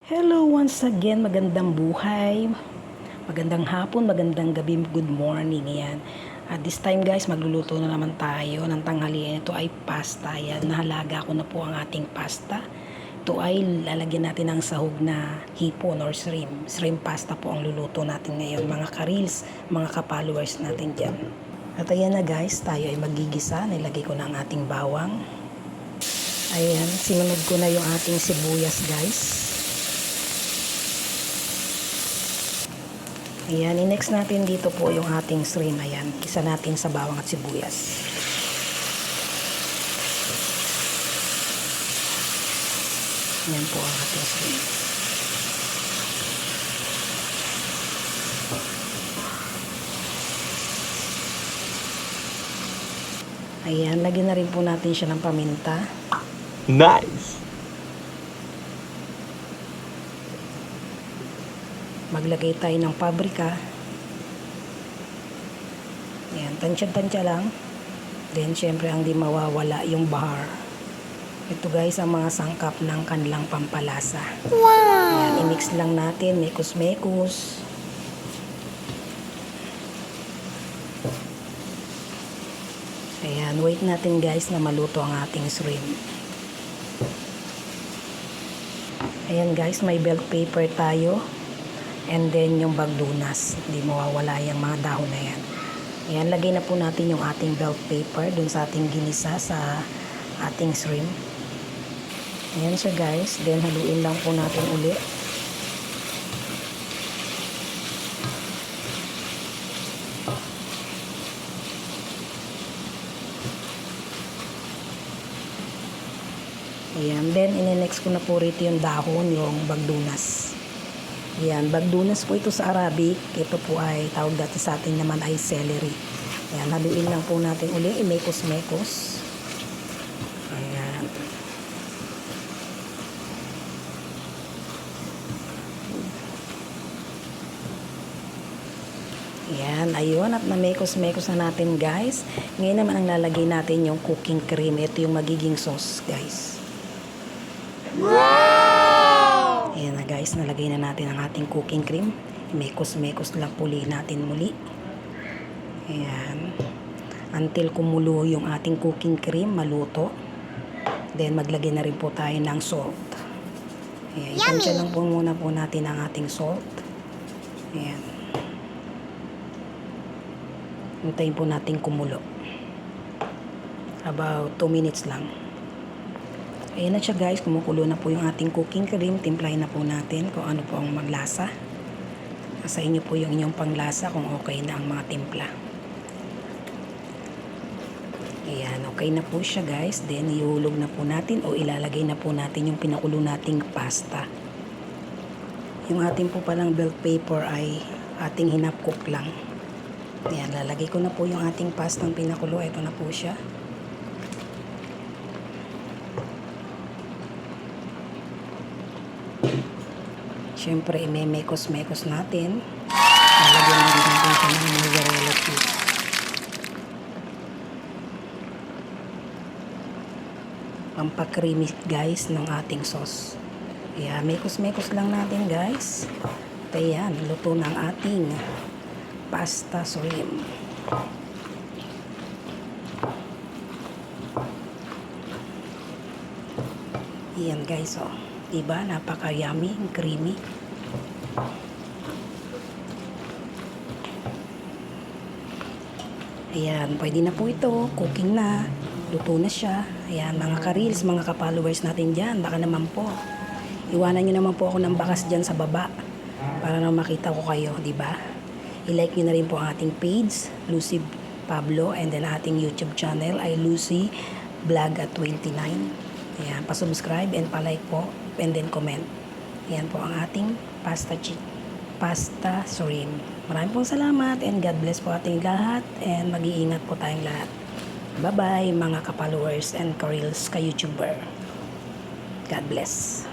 Hello once again, magandang buhay, magandang hapon, magandang gabi, good morning, yan. At this time guys, magluluto na naman tayo ng tanghalian. Ito ay pasta, yan. Nahalaga ko na po ang ating pasta. Ito ay lalagyan natin ng sahog na hipon or shrimp. Shrimp pasta po ang luluto natin ngayon, mga ka-reels, mga ka-followers natin dyan. At ayan na guys, tayo ay magigisa. Nilagay ko na ang ating bawang. Ayan, sinunod ko na yung ating sibuyas guys. Ayan, i-next natin dito po yung ating shrimp. Ayan, kisa natin sa bawang at sibuyas. Ayan po ang ating shrimp. Ayan, lagyan na rin po natin siya ng paminta. Nice! Maglagay tayo ng paprika. Ayan, tansya-tansya lang. Then, syempre, ang di mawawala yung bahar. Ito guys, ang mga sangkap ng kanilang pampalasa. Wow! Ayan, i-mix lang natin, mekos-mekos. Ayan, wait natin guys na maluto ang ating shrimp. Ayan guys, may bell pepper tayo. And then yung bagdunas, hindi mawawala yung mga dahon na yan. Ayan, lagay na po natin yung ating bell pepper dun sa ating ginisa sa ating shrimp. Ayan siya guys, then haluin lang po natin ulit. Ayan, then ine-next ko na po rito yung dahon, yung bagdunas. Ayan, bagdunas po ito sa Arabic. Ito po ay tawag dati sa atin naman ay celery. Ayan, haluin lang po natin uli, i-mekos-mekos. Ayan. Ayan, ayun, at na-mekos-mekos na natin guys. Ngayon naman ang lalagay natin yung cooking cream. Ito yung magiging sauce guys. Ayan na guys, nalagay na natin ang ating cooking cream. Mekos-mekos lang puli natin muli. Ayan. Until kumulo yung ating cooking cream, maluto. Then maglagay na rin po tayo ng salt. Ayan, itansya lang po muna po natin ang ating salt. Ayan. Hintayin po natin kumulo. About 2 minutes lang. Ayan na siya guys, kumukulo na po yung ating cooking cream. Timplahin na po natin kung ano po ang maglasa. Sa inyo po yung inyong panglasa kung okay na ang mga timpla. Ayan, okay na po siya guys. Then ihulog na po natin o ilalagay na po natin yung pinakulo nating pasta. Yung ating po palang bell pepper ay ating hinapcook lang. Ayan, lalagay ko na po yung ating pastang pinakulo. Ito na po siya. Siyempre, imemekos-mekos natin. Lalagyan na rin natin siya ng mozzarella cheese. Pampakreamy guys ng ating sauce. Ayan, mekos-mekos lang natin guys. At ayan, luto ng ating pasta shrimp. Ayan guys, oh. Diba? Napaka-yummy, creamy. Ayan, pwede na po ito. Cooking na. Luto na siya. Ayan, mga ka-reels, mga ka-followers natin dyan. Baka naman po. Iwanan nyo naman po ako ng bakas dyan sa baba. Para na makita ko kayo, diba? I-like nyo na rin po ang ating page, Lucy Pablo. And then ating YouTube channel ay Lucy Vlog at 29. Ayan, pa-subscribe and pa-like po. And then comment. Ayan po ang ating pasta shrimp. Maraming pong salamat and God bless po ating lahat and mag-iingat po tayong lahat. Bye-bye mga ka-followers and ka-reels, ka-YouTuber. God bless.